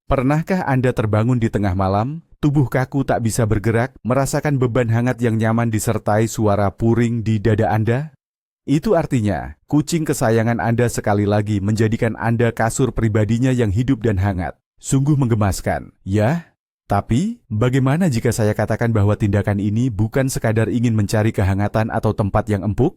Pernahkah Anda terbangun di tengah malam, tubuh kaku tak bisa bergerak, merasakan beban hangat yang nyaman disertai suara puring di dada Anda? Itu artinya, kucing kesayangan Anda sekali lagi menjadikan Anda kasur pribadinya yang hidup dan hangat. Sungguh menggemaskan, ya? Tapi, bagaimana jika saya katakan bahwa tindakan ini bukan sekadar ingin mencari kehangatan atau tempat yang empuk?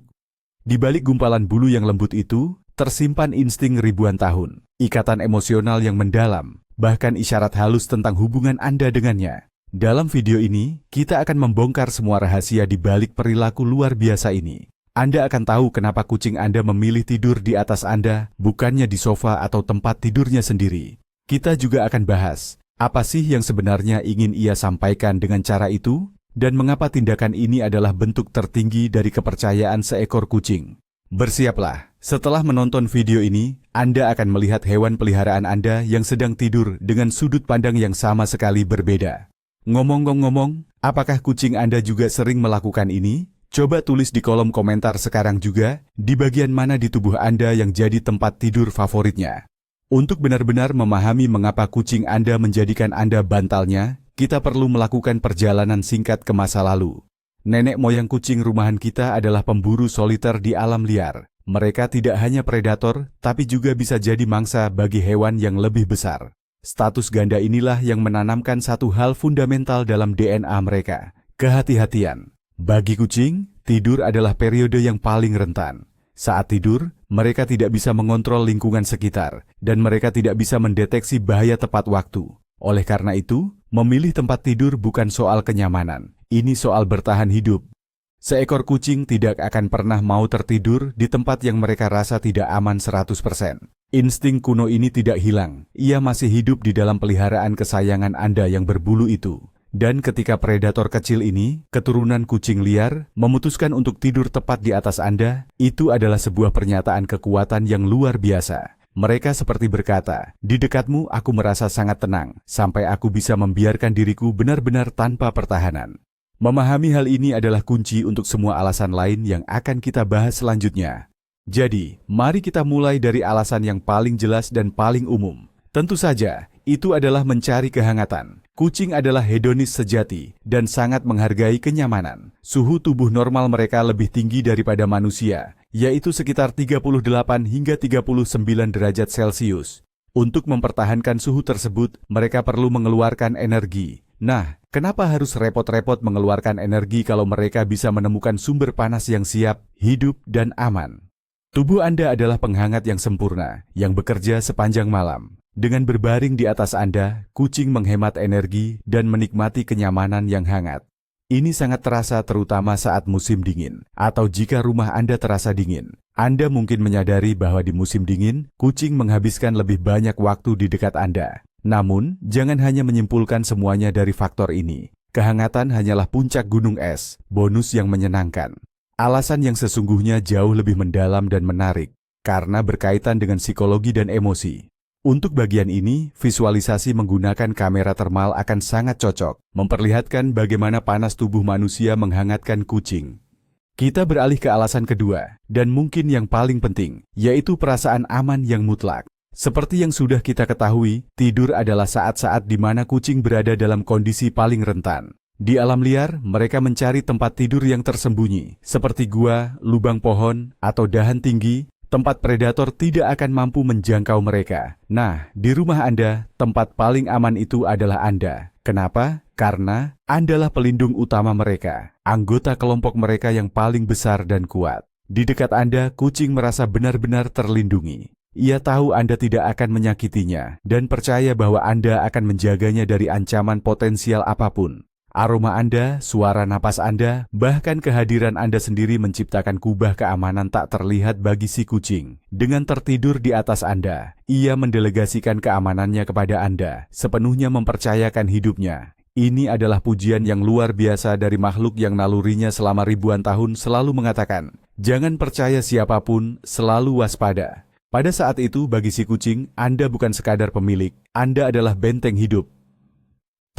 Di balik gumpalan bulu yang lembut itu, tersimpan insting ribuan tahun, ikatan emosional yang mendalam, bahkan isyarat halus tentang hubungan Anda dengannya. Dalam video ini, kita akan membongkar semua rahasia di balik perilaku luar biasa ini. Anda akan tahu kenapa kucing Anda memilih tidur di atas Anda, bukannya di sofa atau tempat tidurnya sendiri. Kita juga akan bahas, apa sih yang sebenarnya ingin ia sampaikan dengan cara itu, dan mengapa tindakan ini adalah bentuk tertinggi dari kepercayaan seekor kucing. Bersiaplah, setelah menonton video ini, Anda akan melihat hewan peliharaan Anda yang sedang tidur dengan sudut pandang yang sama sekali berbeda. Ngomong-ngomong, apakah kucing Anda juga sering melakukan ini? Coba tulis di kolom komentar sekarang juga, di bagian mana di tubuh Anda yang jadi tempat tidur favoritnya. Untuk benar-benar memahami mengapa kucing Anda menjadikan Anda bantalnya, kita perlu melakukan perjalanan singkat ke masa lalu. Nenek moyang kucing rumahan kita adalah pemburu soliter di alam liar. Mereka tidak hanya predator, tapi juga bisa jadi mangsa bagi hewan yang lebih besar. Status ganda inilah yang menanamkan satu hal fundamental dalam DNA mereka, kehati-hatian. Bagi kucing, tidur adalah periode yang paling rentan. Saat tidur, mereka tidak bisa mengontrol lingkungan sekitar, dan mereka tidak bisa mendeteksi bahaya tepat waktu. Oleh karena itu, memilih tempat tidur bukan soal kenyamanan, ini soal bertahan hidup. Seekor kucing tidak akan pernah mau tertidur di tempat yang mereka rasa tidak aman 100%. Insting kuno ini tidak hilang, ia masih hidup di dalam peliharaan kesayangan Anda yang berbulu itu. Dan ketika predator kecil ini, keturunan kucing liar, memutuskan untuk tidur tepat di atas Anda, itu adalah sebuah pernyataan kekuatan yang luar biasa. Mereka seperti berkata, di dekatmu aku merasa sangat tenang, sampai aku bisa membiarkan diriku benar-benar tanpa pertahanan. Memahami hal ini adalah kunci untuk semua alasan lain yang akan kita bahas selanjutnya. Jadi, mari kita mulai dari alasan yang paling jelas dan paling umum. Tentu saja, itu adalah mencari kehangatan. Kucing adalah hedonis sejati dan sangat menghargai kenyamanan. Suhu tubuh normal mereka lebih tinggi daripada manusia, yaitu sekitar 38 hingga 39 derajat Celcius. Untuk mempertahankan suhu tersebut, mereka perlu mengeluarkan energi. Nah, kenapa harus repot-repot mengeluarkan energi kalau mereka bisa menemukan sumber panas yang siap, hidup, dan aman? Tubuh Anda adalah penghangat yang sempurna, yang bekerja sepanjang malam. Dengan berbaring di atas Anda, kucing menghemat energi dan menikmati kenyamanan yang hangat. Ini sangat terasa terutama saat musim dingin, atau jika rumah Anda terasa dingin. Anda mungkin menyadari bahwa di musim dingin, kucing menghabiskan lebih banyak waktu di dekat Anda. Namun, jangan hanya menyimpulkan semuanya dari faktor ini. Kehangatan hanyalah puncak gunung es, bonus yang menyenangkan. Alasan yang sesungguhnya jauh lebih mendalam dan menarik, karena berkaitan dengan psikologi dan emosi. Untuk bagian ini, visualisasi menggunakan kamera termal akan sangat cocok, memperlihatkan bagaimana panas tubuh manusia menghangatkan kucing. Kita beralih ke alasan kedua, dan mungkin yang paling penting, yaitu perasaan aman yang mutlak. Seperti yang sudah kita ketahui, tidur adalah saat-saat di mana kucing berada dalam kondisi paling rentan. Di alam liar, mereka mencari tempat tidur yang tersembunyi, seperti gua, lubang pohon, atau dahan tinggi. Tempat predator tidak akan mampu menjangkau mereka. Nah, di rumah Anda, tempat paling aman itu adalah Anda. Kenapa? Karena Andalah pelindung utama mereka, anggota kelompok mereka yang paling besar dan kuat. Di dekat Anda, kucing merasa benar-benar terlindungi. Ia tahu Anda tidak akan menyakitinya, dan percaya bahwa Anda akan menjaganya dari ancaman potensial apapun. Aroma Anda, suara napas Anda, bahkan kehadiran Anda sendiri menciptakan kubah keamanan tak terlihat bagi si kucing. Dengan tertidur di atas Anda, ia mendelegasikan keamanannya kepada Anda, sepenuhnya mempercayakan hidupnya. Ini adalah pujian yang luar biasa dari makhluk yang nalurinya selama ribuan tahun selalu mengatakan, jangan percaya siapapun, selalu waspada. Pada saat itu, bagi si kucing, Anda bukan sekadar pemilik, Anda adalah benteng hidup.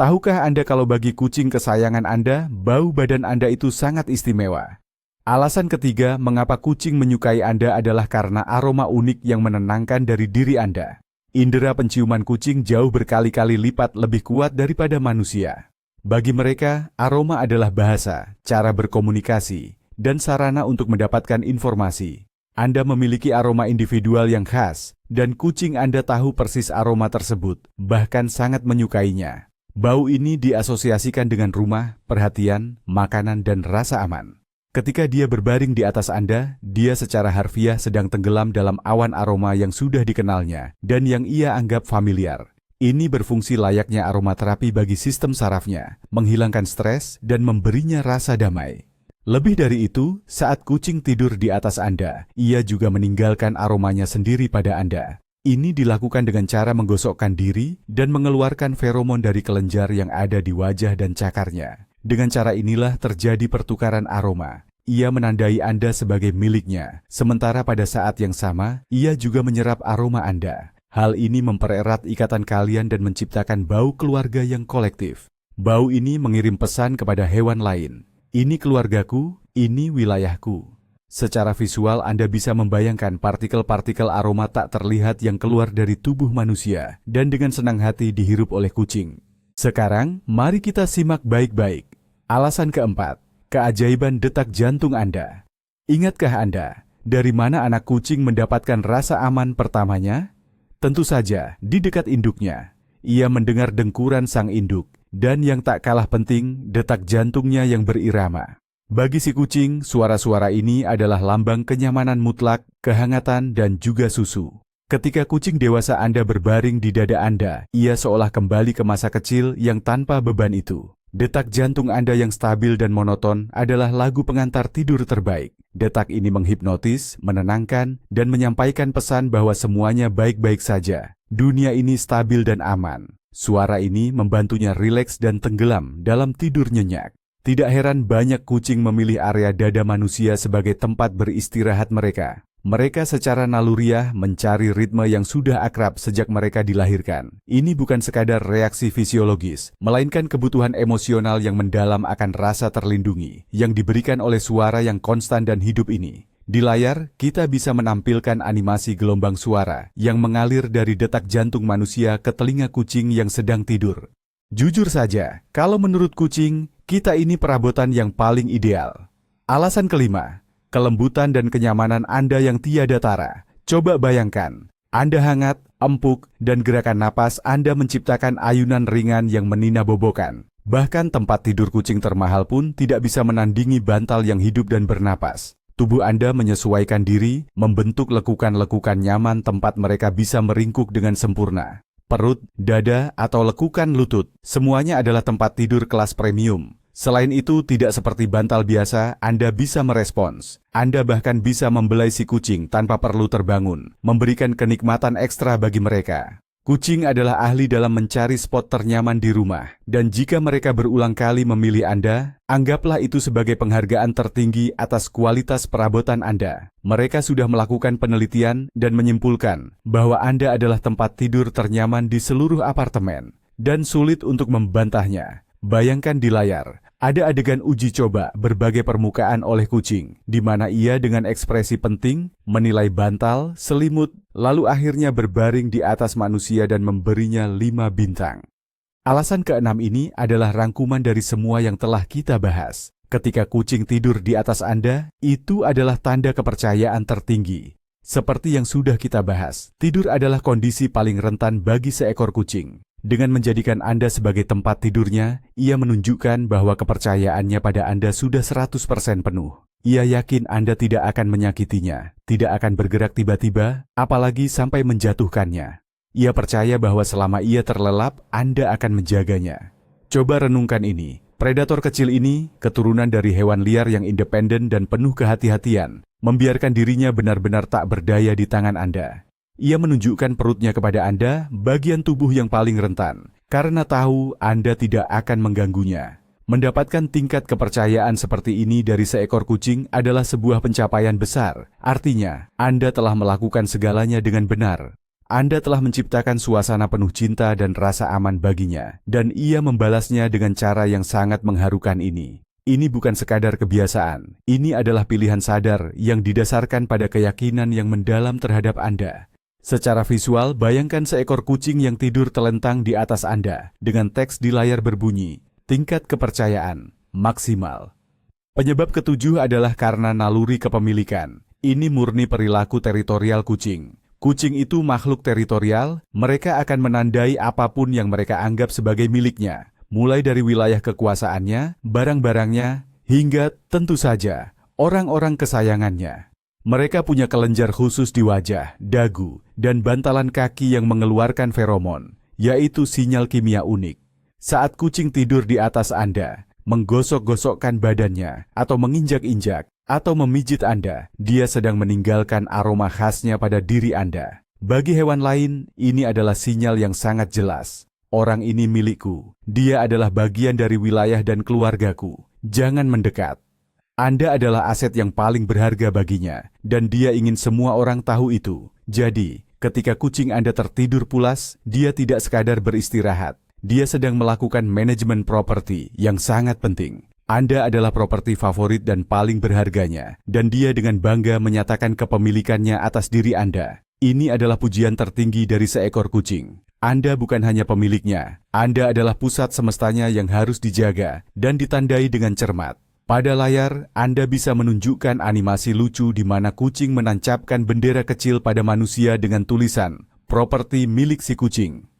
Tahukah Anda kalau bagi kucing kesayangan Anda, bau badan Anda itu sangat istimewa? Alasan ketiga mengapa kucing menyukai Anda adalah karena aroma unik yang menenangkan dari diri Anda. Indera penciuman kucing jauh berkali-kali lipat lebih kuat daripada manusia. Bagi mereka, aroma adalah bahasa, cara berkomunikasi, dan sarana untuk mendapatkan informasi. Anda memiliki aroma individual yang khas, dan kucing Anda tahu persis aroma tersebut, bahkan sangat menyukainya. Bau ini diasosiasikan dengan rumah, perhatian, makanan, dan rasa aman. Ketika dia berbaring di atas Anda, dia secara harfiah sedang tenggelam dalam awan aroma yang sudah dikenalnya dan yang ia anggap familiar. Ini berfungsi layaknya aromaterapi bagi sistem sarafnya, menghilangkan stres dan memberinya rasa damai. Lebih dari itu, saat kucing tidur di atas Anda, ia juga meninggalkan aromanya sendiri pada Anda. Ini dilakukan dengan cara menggosokkan diri dan mengeluarkan feromon dari kelenjar yang ada di wajah dan cakarnya. Dengan cara inilah terjadi pertukaran aroma. Ia menandai Anda sebagai miliknya, sementara pada saat yang sama, ia juga menyerap aroma Anda. Hal ini mempererat ikatan kalian dan menciptakan bau keluarga yang kolektif. Bau ini mengirim pesan kepada hewan lain. Ini keluargaku, ini wilayahku. Secara visual Anda bisa membayangkan partikel-partikel aroma tak terlihat yang keluar dari tubuh manusia dan dengan senang hati dihirup oleh kucing. Sekarang, mari kita simak baik-baik. Alasan keempat, keajaiban detak jantung Anda. Ingatkah Anda, dari mana anak kucing mendapatkan rasa aman pertamanya? Tentu saja, di dekat induknya. Ia mendengar dengkuran sang induk, dan yang tak kalah penting, detak jantungnya yang berirama. Bagi si kucing, suara-suara ini adalah lambang kenyamanan mutlak, kehangatan, dan juga susu. Ketika kucing dewasa Anda berbaring di dada Anda, ia seolah kembali ke masa kecil yang tanpa beban itu. Detak jantung Anda yang stabil dan monoton adalah lagu pengantar tidur terbaik. Detak ini menghipnotis, menenangkan, dan menyampaikan pesan bahwa semuanya baik-baik saja. Dunia ini stabil dan aman. Suara ini membantunya rileks dan tenggelam dalam tidur nyenyak. Tidak heran banyak kucing memilih area dada manusia sebagai tempat beristirahat mereka. Mereka secara naluriah mencari ritme yang sudah akrab sejak mereka dilahirkan. Ini bukan sekadar reaksi fisiologis, melainkan kebutuhan emosional yang mendalam akan rasa terlindungi, yang diberikan oleh suara yang konstan dan hidup ini. Di layar, kita bisa menampilkan animasi gelombang suara yang mengalir dari detak jantung manusia ke telinga kucing yang sedang tidur. Jujur saja, kalau menurut kucing, kita ini perabotan yang paling ideal. Alasan kelima, kelembutan dan kenyamanan Anda yang tiada tara. Coba bayangkan, Anda hangat, empuk, dan gerakan napas Anda menciptakan ayunan ringan yang meninabobokan. Bahkan tempat tidur kucing termahal pun tidak bisa menandingi bantal yang hidup dan bernapas. Tubuh Anda menyesuaikan diri, membentuk lekukan-lekukan nyaman tempat mereka bisa meringkuk dengan sempurna. Perut, dada, atau lekukan lutut, semuanya adalah tempat tidur kelas premium. Selain itu, tidak seperti bantal biasa, Anda bisa merespons. Anda bahkan bisa membelai si kucing tanpa perlu terbangun, memberikan kenikmatan ekstra bagi mereka. Kucing adalah ahli dalam mencari spot ternyaman di rumah, dan jika mereka berulang kali memilih Anda, anggaplah itu sebagai penghargaan tertinggi atas kualitas perabotan Anda. Mereka sudah melakukan penelitian dan menyimpulkan bahwa Anda adalah tempat tidur ternyaman di seluruh apartemen, dan sulit untuk membantahnya. Bayangkan di layar, ada adegan uji coba berbagai permukaan oleh kucing, di mana ia dengan ekspresi penting menilai bantal, selimut, lalu akhirnya berbaring di atas manusia dan memberinya 5 bintang. Alasan keenam ini adalah rangkuman dari semua yang telah kita bahas. Ketika kucing tidur di atas Anda, itu adalah tanda kepercayaan tertinggi. Seperti yang sudah kita bahas, tidur adalah kondisi paling rentan bagi seekor kucing. Dengan menjadikan Anda sebagai tempat tidurnya, ia menunjukkan bahwa kepercayaannya pada Anda sudah 100% penuh. Ia yakin Anda tidak akan menyakitinya, tidak akan bergerak tiba-tiba, apalagi sampai menjatuhkannya. Ia percaya bahwa selama ia terlelap, Anda akan menjaganya. Coba renungkan ini. Predator kecil ini, keturunan dari hewan liar yang independen dan penuh kehati-hatian, membiarkan dirinya benar-benar tak berdaya di tangan Anda. Ia menunjukkan perutnya kepada Anda, bagian tubuh yang paling rentan, karena tahu Anda tidak akan mengganggunya. Mendapatkan tingkat kepercayaan seperti ini dari seekor kucing adalah sebuah pencapaian besar. Artinya, Anda telah melakukan segalanya dengan benar. Anda telah menciptakan suasana penuh cinta dan rasa aman baginya, dan ia membalasnya dengan cara yang sangat mengharukan ini. Ini bukan sekadar kebiasaan, ini adalah pilihan sadar yang didasarkan pada keyakinan yang mendalam terhadap Anda. Secara visual, bayangkan seekor kucing yang tidur telentang di atas Anda dengan teks di layar berbunyi, tingkat kepercayaan, maksimal. Penyebab ketujuh adalah karena naluri kepemilikan. Ini murni perilaku teritorial kucing. Kucing itu makhluk teritorial, mereka akan menandai apapun yang mereka anggap sebagai miliknya, mulai dari wilayah kekuasaannya, barang-barangnya, hingga, tentu saja, orang-orang kesayangannya. Mereka punya kelenjar khusus di wajah, dagu, dan bantalan kaki yang mengeluarkan feromon, yaitu sinyal kimia unik. Saat kucing tidur di atas Anda, menggosok-gosokkan badannya, atau menginjak-injak, atau memijit Anda, dia sedang meninggalkan aroma khasnya pada diri Anda. Bagi hewan lain, ini adalah sinyal yang sangat jelas. Orang ini milikku, dia adalah bagian dari wilayah dan keluargaku. Jangan mendekat. Anda adalah aset yang paling berharga baginya, dan dia ingin semua orang tahu itu. Jadi, ketika kucing Anda tertidur pulas, dia tidak sekadar beristirahat. Dia sedang melakukan manajemen properti yang sangat penting. Anda adalah properti favorit dan paling berharganya, dan dia dengan bangga menyatakan kepemilikannya atas diri Anda. Ini adalah pujian tertinggi dari seekor kucing. Anda bukan hanya pemiliknya, Anda adalah pusat semestanya yang harus dijaga dan ditandai dengan cermat. Pada layar, Anda bisa menunjukkan animasi lucu di mana kucing menancapkan bendera kecil pada manusia dengan tulisan, properti milik si kucing.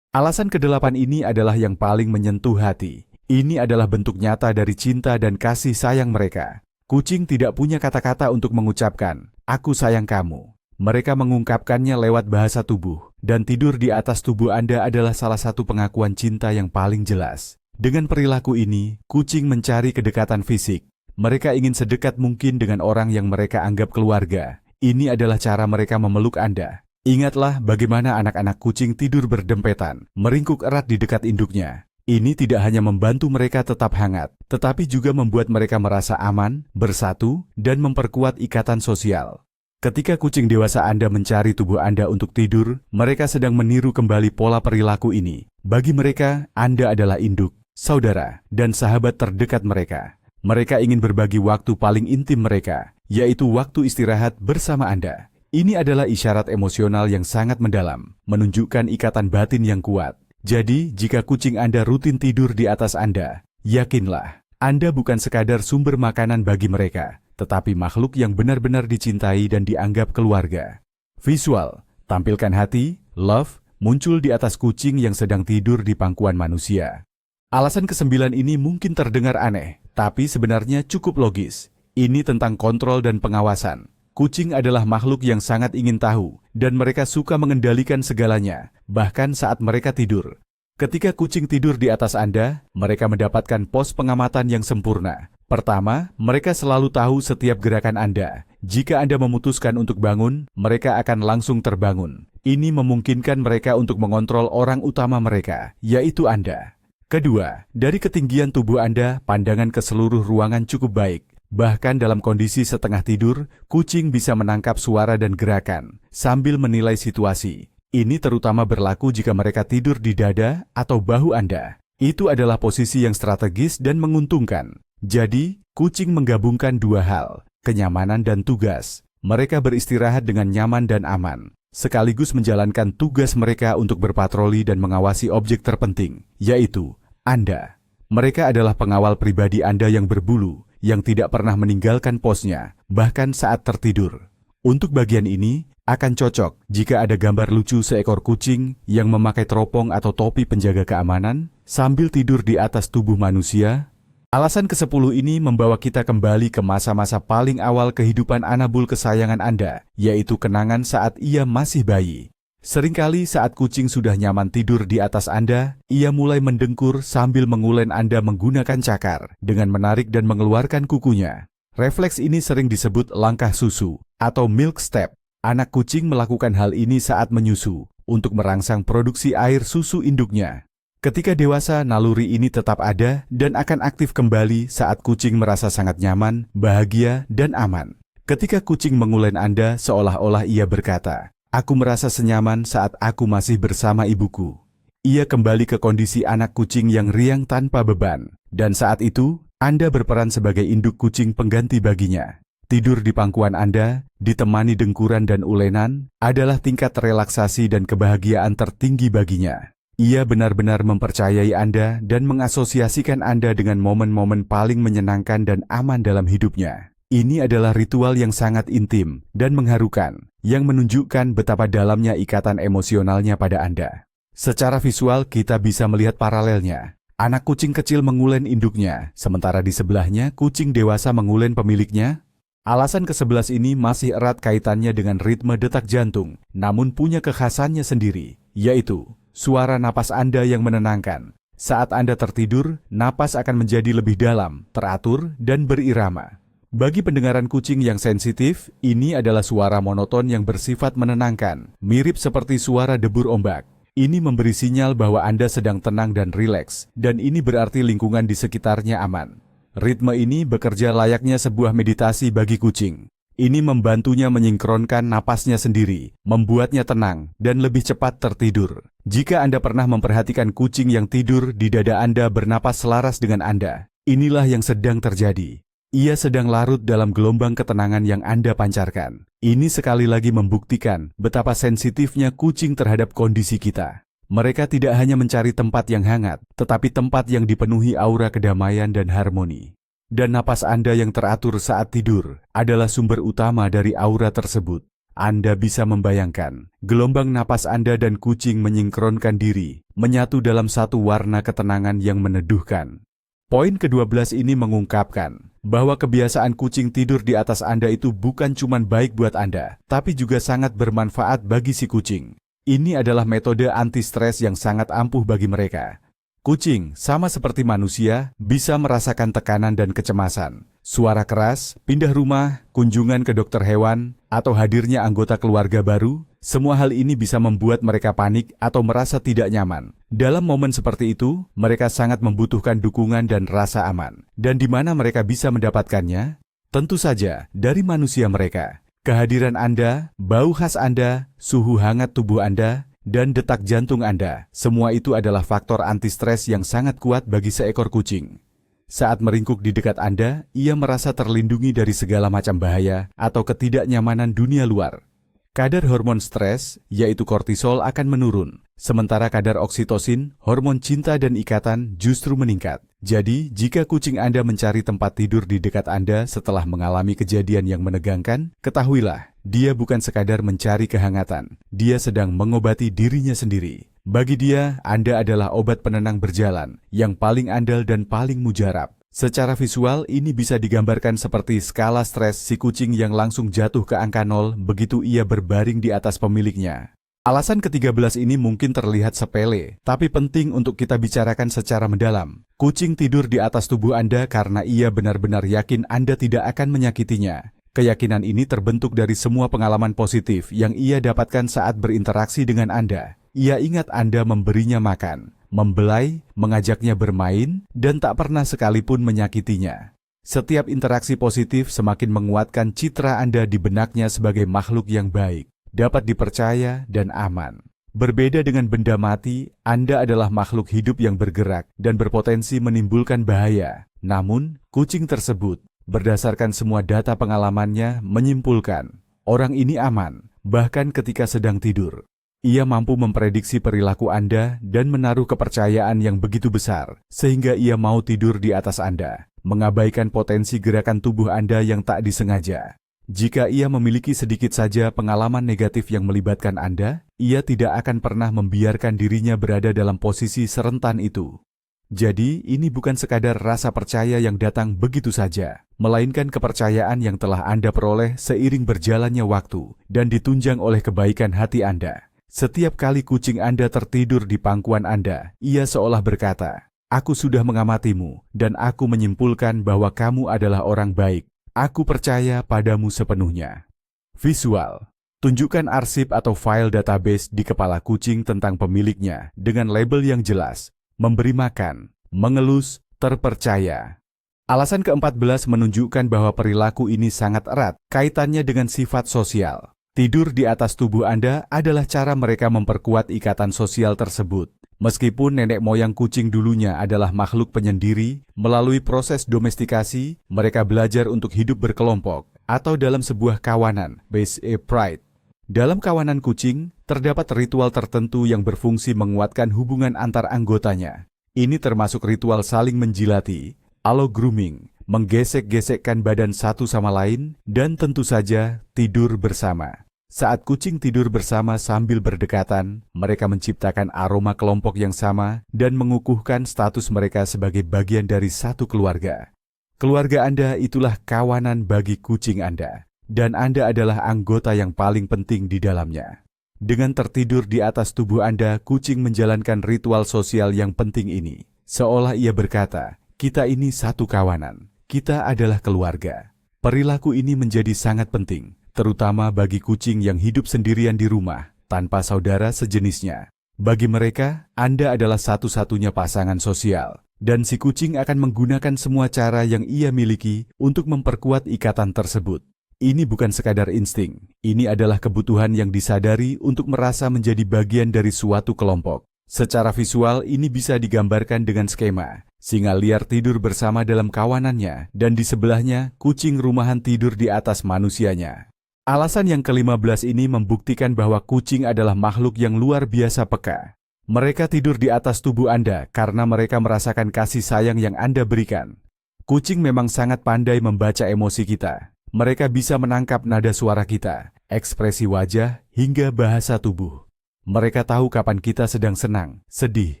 Alasan kedelapan ini adalah yang paling menyentuh hati. Ini adalah bentuk nyata dari cinta dan kasih sayang mereka. Kucing tidak punya kata-kata untuk mengucapkan, aku sayang kamu. Mereka mengungkapkannya lewat bahasa tubuh, dan tidur di atas tubuh Anda adalah salah satu pengakuan cinta yang paling jelas. Dengan perilaku ini, kucing mencari kedekatan fisik. Mereka ingin sedekat mungkin dengan orang yang mereka anggap keluarga. Ini adalah cara mereka memeluk Anda. Ingatlah bagaimana anak-anak kucing tidur berdempetan, meringkuk erat di dekat induknya. Ini tidak hanya membantu mereka tetap hangat, tetapi juga membuat mereka merasa aman, bersatu, dan memperkuat ikatan sosial. Ketika kucing dewasa Anda mencari tubuh Anda untuk tidur, mereka sedang meniru kembali pola perilaku ini. Bagi mereka, Anda adalah induk, saudara, dan sahabat terdekat mereka. Mereka ingin berbagi waktu paling intim mereka, yaitu waktu istirahat bersama Anda. Ini adalah isyarat emosional yang sangat mendalam, menunjukkan ikatan batin yang kuat. Jadi, jika kucing Anda rutin tidur di atas Anda, yakinlah, Anda bukan sekadar sumber makanan bagi mereka, tetapi makhluk yang benar-benar dicintai dan dianggap keluarga. Visual, tampilkan hati, love, muncul di atas kucing yang sedang tidur di pangkuan manusia. Alasan kesembilan ini mungkin terdengar aneh, tapi sebenarnya cukup logis. Ini tentang kontrol dan pengawasan. Kucing adalah makhluk yang sangat ingin tahu, dan mereka suka mengendalikan segalanya, bahkan saat mereka tidur. Ketika kucing tidur di atas Anda, mereka mendapatkan pos pengamatan yang sempurna. Pertama, mereka selalu tahu setiap gerakan Anda. Jika Anda memutuskan untuk bangun, mereka akan langsung terbangun. Ini memungkinkan mereka untuk mengontrol orang utama mereka, yaitu Anda. Kedua, dari ketinggian tubuh Anda, pandangan ke seluruh ruangan cukup baik. Bahkan dalam kondisi setengah tidur, kucing bisa menangkap suara dan gerakan, sambil menilai situasi. Ini terutama berlaku jika mereka tidur di dada atau bahu Anda. Itu adalah posisi yang strategis dan menguntungkan. Jadi, kucing menggabungkan dua hal, kenyamanan dan tugas. Mereka beristirahat dengan nyaman dan aman, sekaligus menjalankan tugas mereka untuk berpatroli dan mengawasi objek terpenting, yaitu Anda. Mereka adalah pengawal pribadi Anda yang berbulu, yang tidak pernah meninggalkan posnya, bahkan saat tertidur. Untuk bagian ini, akan cocok jika ada gambar lucu seekor kucing yang memakai teropong atau topi penjaga keamanan sambil tidur di atas tubuh manusia. Alasan ke-10 ini membawa kita kembali ke masa-masa paling awal kehidupan Anabul kesayangan Anda, yaitu kenangan saat ia masih bayi. Seringkali saat kucing sudah nyaman tidur di atas Anda, ia mulai mendengkur sambil mengulen Anda menggunakan cakar dengan menarik dan mengeluarkan kukunya. Refleks ini sering disebut langkah susu atau milk step. Anak kucing melakukan hal ini saat menyusu untuk merangsang produksi air susu induknya. Ketika dewasa, naluri ini tetap ada dan akan aktif kembali saat kucing merasa sangat nyaman, bahagia, dan aman. Ketika kucing mengulen Anda, seolah-olah ia berkata, "Aku merasa senyaman saat aku masih bersama ibuku." Ia kembali ke kondisi anak kucing yang riang tanpa beban, dan saat itu, Anda berperan sebagai induk kucing pengganti baginya. Tidur di pangkuan Anda, ditemani dengkuran dan ulenan, adalah tingkat relaksasi dan kebahagiaan tertinggi baginya. Ia benar-benar mempercayai Anda dan mengasosiasikan Anda dengan momen-momen paling menyenangkan dan aman dalam hidupnya. Ini adalah ritual yang sangat intim dan mengharukan, yang menunjukkan betapa dalamnya ikatan emosionalnya pada Anda. Secara visual, kita bisa melihat paralelnya. Anak kucing kecil mengulen induknya, sementara di sebelahnya kucing dewasa mengulen pemiliknya. Alasan ke-11 ini masih erat kaitannya dengan ritme detak jantung, namun punya kekhasannya sendiri, yaitu suara napas Anda yang menenangkan. Saat Anda tertidur, napas akan menjadi lebih dalam, teratur, dan berirama. Bagi pendengaran kucing yang sensitif, ini adalah suara monoton yang bersifat menenangkan, mirip seperti suara debur ombak. Ini memberi sinyal bahwa Anda sedang tenang dan rileks, dan ini berarti lingkungan di sekitarnya aman. Ritme ini bekerja layaknya sebuah meditasi bagi kucing. Ini membantunya menyingkronkan napasnya sendiri, membuatnya tenang, dan lebih cepat tertidur. Jika Anda pernah memperhatikan kucing yang tidur di dada Anda bernapas selaras dengan Anda, inilah yang sedang terjadi. Ia sedang larut dalam gelombang ketenangan yang Anda pancarkan. Ini sekali lagi membuktikan betapa sensitifnya kucing terhadap kondisi kita. Mereka tidak hanya mencari tempat yang hangat, tetapi tempat yang dipenuhi aura kedamaian dan harmoni. Dan napas Anda yang teratur saat tidur adalah sumber utama dari aura tersebut. Anda bisa membayangkan, gelombang napas Anda dan kucing menyingkronkan diri, menyatu dalam satu warna ketenangan yang meneduhkan. Poin ke-12 ini mengungkapkan bahwa kebiasaan kucing tidur di atas Anda itu bukan cuma baik buat Anda, tapi juga sangat bermanfaat bagi si kucing. Ini adalah metode anti-stres yang sangat ampuh bagi mereka. Kucing, sama seperti manusia, bisa merasakan tekanan dan kecemasan. Suara keras, pindah rumah, kunjungan ke dokter hewan, atau hadirnya anggota keluarga baru, semua hal ini bisa membuat mereka panik atau merasa tidak nyaman. Dalam momen seperti itu, mereka sangat membutuhkan dukungan dan rasa aman. Dan di mana mereka bisa mendapatkannya? Tentu saja, dari manusia mereka. Kehadiran Anda, bau khas Anda, suhu hangat tubuh Anda, dan detak jantung Anda, semua itu adalah faktor anti-stres yang sangat kuat bagi seekor kucing. Saat meringkuk di dekat Anda, ia merasa terlindungi dari segala macam bahaya atau ketidaknyamanan dunia luar. Kadar hormon stres, yaitu kortisol, akan menurun, sementara kadar oksitosin, hormon cinta dan ikatan, justru meningkat. Jadi, jika kucing Anda mencari tempat tidur di dekat Anda setelah mengalami kejadian yang menegangkan, ketahuilah, dia bukan sekadar mencari kehangatan, dia sedang mengobati dirinya sendiri. Bagi dia, Anda adalah obat penenang berjalan, yang paling andal dan paling mujarab. Secara visual, ini bisa digambarkan seperti skala stres si kucing yang langsung jatuh ke angka 0 begitu ia berbaring di atas pemiliknya. Alasan ke-13 ini mungkin terlihat sepele, tapi penting untuk kita bicarakan secara mendalam. Kucing tidur di atas tubuh Anda karena ia benar-benar yakin Anda tidak akan menyakitinya. Keyakinan ini terbentuk dari semua pengalaman positif yang ia dapatkan saat berinteraksi dengan Anda. Ia ingat Anda memberinya makan, membelai, mengajaknya bermain, dan tak pernah sekalipun menyakitinya. Setiap interaksi positif semakin menguatkan citra Anda di benaknya sebagai makhluk yang baik, dapat dipercaya, dan aman. Berbeda dengan benda mati, Anda adalah makhluk hidup yang bergerak dan berpotensi menimbulkan bahaya. Namun, kucing tersebut, berdasarkan semua data pengalamannya, menyimpulkan, orang ini aman, bahkan ketika sedang tidur. Ia mampu memprediksi perilaku Anda dan menaruh kepercayaan yang begitu besar, sehingga ia mau tidur di atas Anda, mengabaikan potensi gerakan tubuh Anda yang tak disengaja. Jika ia memiliki sedikit saja pengalaman negatif yang melibatkan Anda, ia tidak akan pernah membiarkan dirinya berada dalam posisi serentan itu. Jadi, ini bukan sekadar rasa percaya yang datang begitu saja, melainkan kepercayaan yang telah Anda peroleh seiring berjalannya waktu dan ditunjang oleh kebaikan hati Anda. Setiap kali kucing Anda tertidur di pangkuan Anda, ia seolah berkata, "Aku sudah mengamatimu, dan aku menyimpulkan bahwa kamu adalah orang baik. Aku percaya padamu sepenuhnya." Visual. Tunjukkan arsip atau file database di kepala kucing tentang pemiliknya dengan label yang jelas. Memberi makan, mengelus, terpercaya. Alasan ke-14 menunjukkan bahwa perilaku ini sangat erat kaitannya dengan sifat sosial. Tidur di atas tubuh Anda adalah cara mereka memperkuat ikatan sosial tersebut. Meskipun nenek moyang kucing dulunya adalah makhluk penyendiri, melalui proses domestikasi, mereka belajar untuk hidup berkelompok atau dalam sebuah kawanan, based a pride. Dalam kawanan kucing, terdapat ritual tertentu yang berfungsi menguatkan hubungan antar anggotanya. Ini termasuk ritual saling menjilati, allo grooming, menggesek-gesekkan badan satu sama lain, dan tentu saja tidur bersama. Saat kucing tidur bersama sambil berdekatan, mereka menciptakan aroma kelompok yang sama dan mengukuhkan status mereka sebagai bagian dari satu keluarga. Keluarga Anda itulah kawanan bagi kucing Anda, dan Anda adalah anggota yang paling penting di dalamnya. Dengan tertidur di atas tubuh Anda, kucing menjalankan ritual sosial yang penting ini. Seolah ia berkata, kita ini satu kawanan, kita adalah keluarga. Perilaku ini menjadi sangat penting, terutama bagi kucing yang hidup sendirian di rumah, tanpa saudara sejenisnya. Bagi mereka, Anda adalah satu-satunya pasangan sosial, dan si kucing akan menggunakan semua cara yang ia miliki untuk memperkuat ikatan tersebut. Ini bukan sekadar insting, ini adalah kebutuhan yang disadari untuk merasa menjadi bagian dari suatu kelompok. Secara visual, ini bisa digambarkan dengan skema. Singa liar tidur bersama dalam kawanannya, dan di sebelahnya, kucing rumahan tidur di atas manusianya. Alasan yang ke-15 ini membuktikan bahwa kucing adalah makhluk yang luar biasa peka. Mereka tidur di atas tubuh Anda karena mereka merasakan kasih sayang yang Anda berikan. Kucing memang sangat pandai membaca emosi kita. Mereka bisa menangkap nada suara kita, ekspresi wajah, hingga bahasa tubuh. Mereka tahu kapan kita sedang senang, sedih,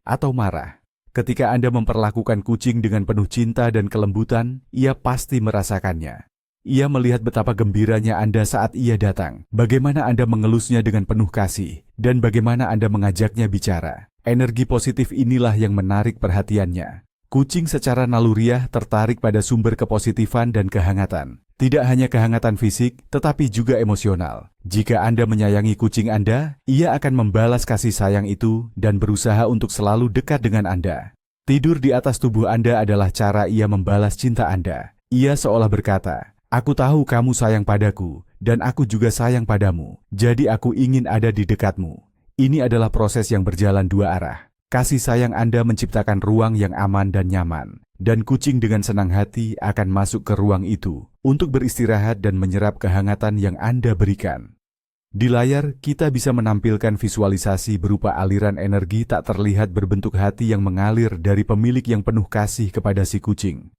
atau marah. Ketika Anda memperlakukan kucing dengan penuh cinta dan kelembutan, ia pasti merasakannya. Ia melihat betapa gembiranya Anda saat ia datang, bagaimana Anda mengelusnya dengan penuh kasih, dan bagaimana Anda mengajaknya bicara. Energi positif inilah yang menarik perhatiannya. Kucing secara naluriah tertarik pada sumber kepositifan dan kehangatan. Tidak hanya kehangatan fisik, tetapi juga emosional. Jika Anda menyayangi kucing Anda, ia akan membalas kasih sayang itu dan berusaha untuk selalu dekat dengan Anda. Tidur di atas tubuh Anda adalah cara ia membalas cinta Anda. Ia seolah berkata, aku tahu kamu sayang padaku, dan aku juga sayang padamu, jadi aku ingin ada di dekatmu. Ini adalah proses yang berjalan dua arah. Kasih sayang Anda menciptakan ruang yang aman dan nyaman, dan kucing dengan senang hati akan masuk ke ruang itu untuk beristirahat dan menyerap kehangatan yang Anda berikan. Di layar, kita bisa menampilkan visualisasi berupa aliran energi tak terlihat berbentuk hati yang mengalir dari pemilik yang penuh kasih kepada si kucing.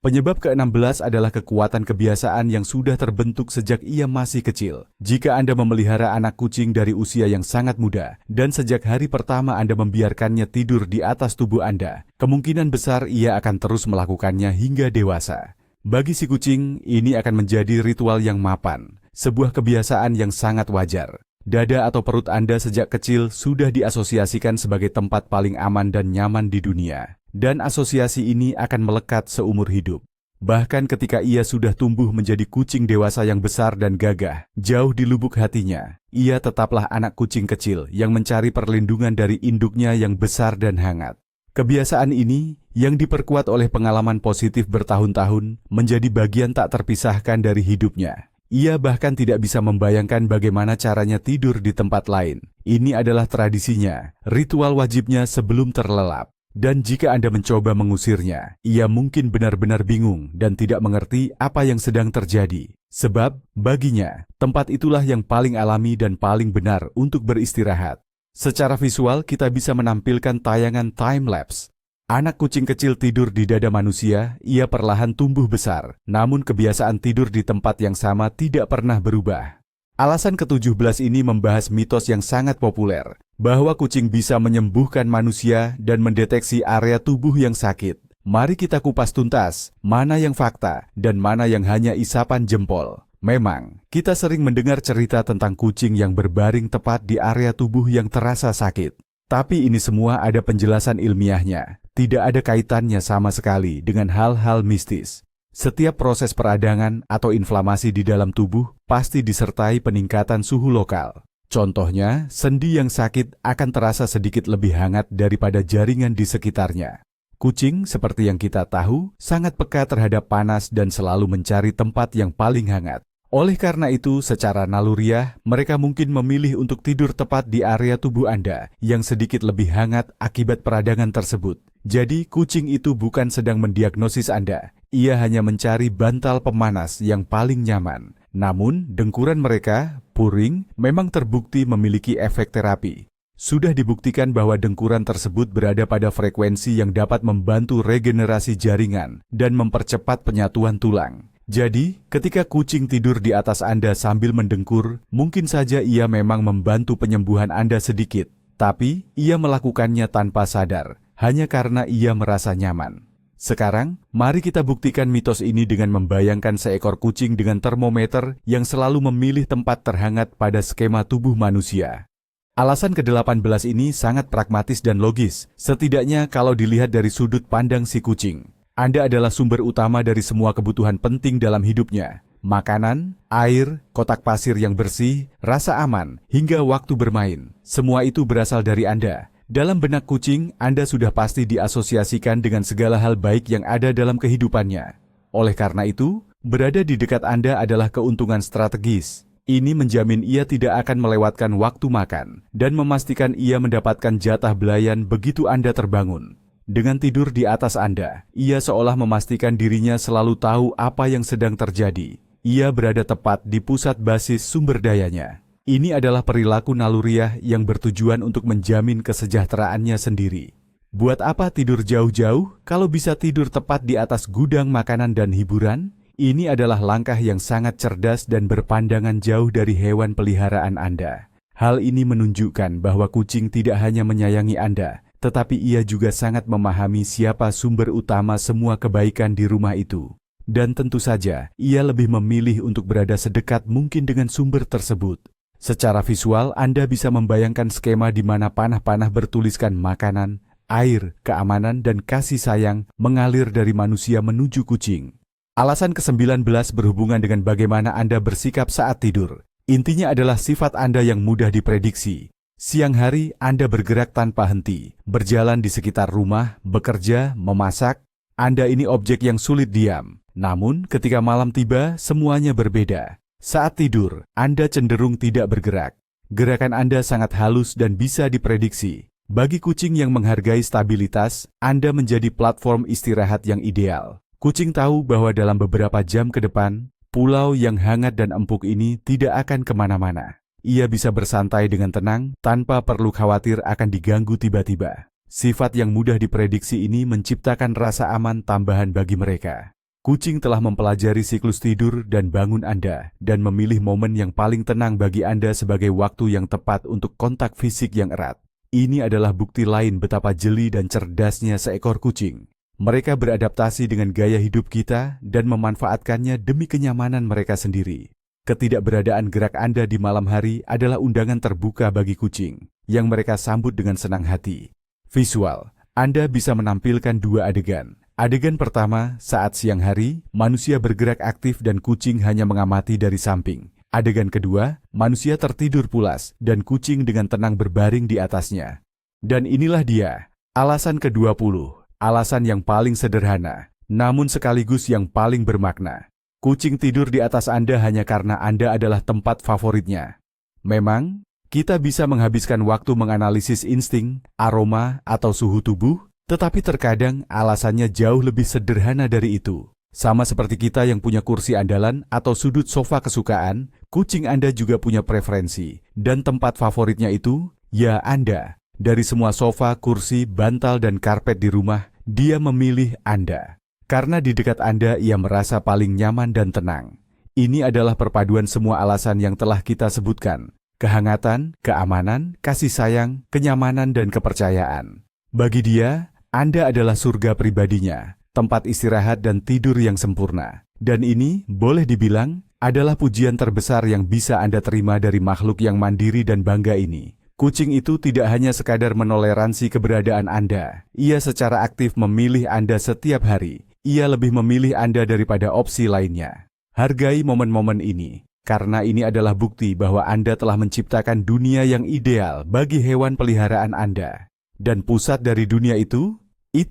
Penyebab ke-16 adalah kekuatan kebiasaan yang sudah terbentuk sejak ia masih kecil. Jika Anda memelihara anak kucing dari usia yang sangat muda, dan sejak hari pertama Anda membiarkannya tidur di atas tubuh Anda, kemungkinan besar ia akan terus melakukannya hingga dewasa. Bagi si kucing, ini akan menjadi ritual yang mapan, sebuah kebiasaan yang sangat wajar. Dada atau perut Anda sejak kecil sudah diasosiasikan sebagai tempat paling aman dan nyaman di dunia. Dan asosiasi ini akan melekat seumur hidup. Bahkan ketika ia sudah tumbuh menjadi kucing dewasa yang besar dan gagah, jauh di lubuk hatinya, ia tetaplah anak kucing kecil yang mencari perlindungan dari induknya yang besar dan hangat. Kebiasaan ini, yang diperkuat oleh pengalaman positif bertahun-tahun, menjadi bagian tak terpisahkan dari hidupnya. Ia bahkan tidak bisa membayangkan bagaimana caranya tidur di tempat lain. Ini adalah tradisinya, ritual wajibnya sebelum terlelap. Dan jika Anda mencoba mengusirnya, ia mungkin benar-benar bingung dan tidak mengerti apa yang sedang terjadi. Sebab, baginya, tempat itulah yang paling alami dan paling benar untuk beristirahat. Secara visual, kita bisa menampilkan tayangan time-lapse. Anak kucing kecil tidur di dada manusia, ia perlahan tumbuh besar. Namun kebiasaan tidur di tempat yang sama tidak pernah berubah. Alasan ke-17 ini membahas mitos yang sangat populer, bahwa kucing bisa menyembuhkan manusia dan mendeteksi area tubuh yang sakit. Mari kita kupas tuntas, mana yang fakta dan mana yang hanya isapan jempol. Memang, kita sering mendengar cerita tentang kucing yang berbaring tepat di area tubuh yang terasa sakit. Tapi ini semua ada penjelasan ilmiahnya, tidak ada kaitannya sama sekali dengan hal-hal mistis. Setiap proses peradangan atau inflamasi di dalam tubuh pasti disertai peningkatan suhu lokal. Contohnya, sendi yang sakit akan terasa sedikit lebih hangat daripada jaringan di sekitarnya. Kucing, seperti yang kita tahu, sangat peka terhadap panas dan selalu mencari tempat yang paling hangat. Oleh karena itu, secara naluriah, mereka mungkin memilih untuk tidur tepat di area tubuh Anda yang sedikit lebih hangat akibat peradangan tersebut. Jadi, kucing itu bukan sedang mendiagnosis Anda. Ia hanya mencari bantal pemanas yang paling nyaman. Namun, dengkuran mereka, puring, memang terbukti memiliki efek terapi. Sudah dibuktikan bahwa dengkuran tersebut berada pada frekuensi yang dapat membantu regenerasi jaringan dan mempercepat penyatuan tulang. Jadi, ketika kucing tidur di atas Anda sambil mendengkur, mungkin saja ia memang membantu penyembuhan Anda sedikit, tapi ia melakukannya tanpa sadar, hanya karena ia merasa nyaman. Sekarang, mari kita buktikan mitos ini dengan membayangkan seekor kucing dengan termometer yang selalu memilih tempat terhangat pada skema tubuh manusia. Alasan ke-18 ini sangat pragmatis dan logis, setidaknya kalau dilihat dari sudut pandang si kucing. Anda adalah sumber utama dari semua kebutuhan penting dalam hidupnya. Makanan, air, kotak pasir yang bersih, rasa aman, hingga waktu bermain. Semua itu berasal dari Anda. Dalam benak kucing, Anda sudah pasti diasosiasikan dengan segala hal baik yang ada dalam kehidupannya. Oleh karena itu, berada di dekat Anda adalah keuntungan strategis. Ini menjamin ia tidak akan melewatkan waktu makan, dan memastikan ia mendapatkan jatah belayan begitu Anda terbangun. Dengan tidur di atas Anda, ia seolah memastikan dirinya selalu tahu apa yang sedang terjadi. Ia berada tepat di pusat basis sumber dayanya. Ini adalah perilaku naluriah yang bertujuan untuk menjamin kesejahteraannya sendiri. Buat apa tidur jauh-jauh kalau bisa tidur tepat di atas gudang makanan dan hiburan? Ini adalah langkah yang sangat cerdas dan berpandangan jauh dari hewan peliharaan Anda. Hal ini menunjukkan bahwa kucing tidak hanya menyayangi Anda, tetapi ia juga sangat memahami siapa sumber utama semua kebaikan di rumah itu. Dan tentu saja, ia lebih memilih untuk berada sedekat mungkin dengan sumber tersebut. Secara visual, Anda bisa membayangkan skema di mana panah-panah bertuliskan makanan, air, keamanan, dan kasih sayang mengalir dari manusia menuju kucing. Alasan ke-19 berhubungan dengan bagaimana Anda bersikap saat tidur. Intinya adalah sifat Anda yang mudah diprediksi. Siang hari, Anda bergerak tanpa henti, berjalan di sekitar rumah, bekerja, memasak. Anda ini objek yang sulit diam. Namun, ketika malam tiba, semuanya berbeda. Saat tidur, Anda cenderung tidak bergerak. Gerakan Anda sangat halus dan bisa diprediksi. Bagi kucing yang menghargai stabilitas, Anda menjadi platform istirahat yang ideal. Kucing tahu bahwa dalam beberapa jam ke depan, pulau yang hangat dan empuk ini tidak akan kemana-mana. Ia bisa bersantai dengan tenang tanpa perlu khawatir akan diganggu tiba-tiba. Sifat yang mudah diprediksi ini menciptakan rasa aman tambahan bagi mereka. Kucing telah mempelajari siklus tidur dan bangun Anda dan memilih momen yang paling tenang bagi Anda sebagai waktu yang tepat untuk kontak fisik yang erat. Ini adalah bukti lain betapa jeli dan cerdasnya seekor kucing. Mereka beradaptasi dengan gaya hidup kita dan memanfaatkannya demi kenyamanan mereka sendiri. Ketidakberadaan gerak Anda di malam hari adalah undangan terbuka bagi kucing, yang mereka sambut dengan senang hati. Visual, Anda bisa menampilkan dua adegan. Adegan pertama, saat siang hari, manusia bergerak aktif dan kucing hanya mengamati dari samping. Adegan kedua, manusia tertidur pulas dan kucing dengan tenang berbaring di atasnya. Dan inilah dia, alasan ke-20, alasan yang paling sederhana, namun sekaligus yang paling bermakna. Kucing tidur di atas Anda hanya karena Anda adalah tempat favoritnya. Memang, kita bisa menghabiskan waktu menganalisis insting, aroma, atau suhu tubuh, tetapi terkadang alasannya jauh lebih sederhana dari itu. Sama seperti kita yang punya kursi andalan atau sudut sofa kesukaan, kucing Anda juga punya preferensi. Dan tempat favoritnya itu, ya Anda. Dari semua sofa, kursi, bantal, dan karpet di rumah, dia memilih Anda. Karena di dekat Anda ia merasa paling nyaman dan tenang. Ini adalah perpaduan semua alasan yang telah kita sebutkan. Kehangatan, keamanan, kasih sayang, kenyamanan, dan kepercayaan. Bagi dia, Anda adalah surga pribadinya, tempat istirahat dan tidur yang sempurna. Dan ini, boleh dibilang, adalah pujian terbesar yang bisa Anda terima dari makhluk yang mandiri dan bangga ini. Kucing itu tidak hanya sekadar menoleransi keberadaan Anda. Ia secara aktif memilih Anda setiap hari. Ia lebih memilih Anda daripada opsi lainnya. Hargai momen-momen ini, karena ini adalah bukti bahwa Anda telah menciptakan dunia yang ideal bagi hewan peliharaan Anda. Dan pusat dari dunia itu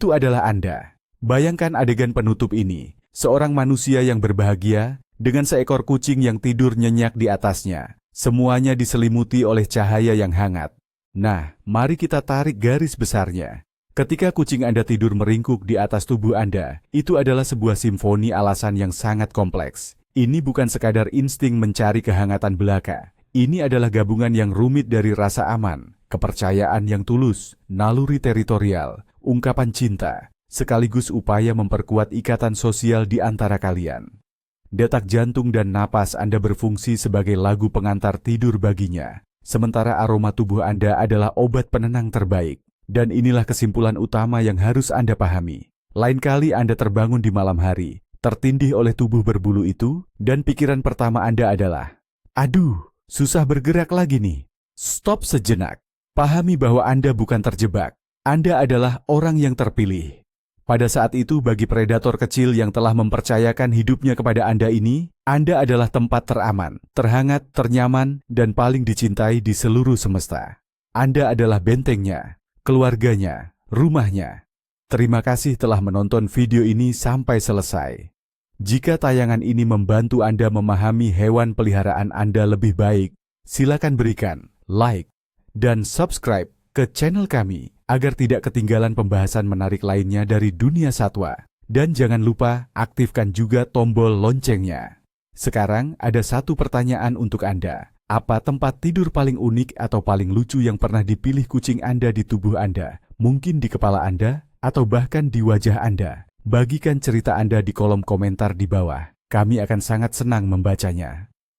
adalah Anda. Bayangkan adegan penutup ini, seorang manusia yang berbahagia dengan seekor kucing yang tidur nyenyak di atasnya. Semuanya diselimuti oleh cahaya yang hangat. Nah, mari kita tarik garis besarnya. Ketika kucing Anda tidur meringkuk di atas tubuh Anda, itu adalah sebuah simfoni alasan yang sangat kompleks. Ini bukan sekadar insting mencari kehangatan belaka. Ini adalah gabungan yang rumit dari rasa aman, kepercayaan yang tulus, naluri teritorial, ungkapan cinta, sekaligus upaya memperkuat ikatan sosial di antara kalian. Detak jantung dan napas Anda berfungsi sebagai lagu pengantar tidur baginya, sementara aroma tubuh Anda adalah obat penenang terbaik. Dan inilah kesimpulan utama yang harus Anda pahami. Lain kali Anda terbangun di malam hari, tertindih oleh tubuh berbulu itu, dan pikiran pertama Anda adalah, "Aduh, susah bergerak lagi nih." Stop sejenak. Pahami bahwa Anda bukan terjebak. Anda adalah orang yang terpilih. Pada saat itu bagi predator kecil yang telah mempercayakan hidupnya kepada Anda ini, Anda adalah tempat teraman, terhangat, ternyaman, dan paling dicintai di seluruh semesta. Anda adalah bentengnya, keluarganya, rumahnya. Terima kasih telah menonton video ini sampai selesai. Jika tayangan ini membantu Anda memahami hewan peliharaan Anda lebih baik, silakan berikan like dan subscribe ke channel kami agar tidak ketinggalan pembahasan menarik lainnya dari dunia satwa. Dan jangan lupa aktifkan juga tombol loncengnya. Sekarang ada satu pertanyaan untuk Anda. Apa tempat tidur paling unik atau paling lucu yang pernah dipilih kucing Anda di tubuh Anda? Mungkin di kepala Anda atau bahkan di wajah Anda. Bagikan cerita Anda di kolom komentar di bawah. Kami akan sangat senang membacanya.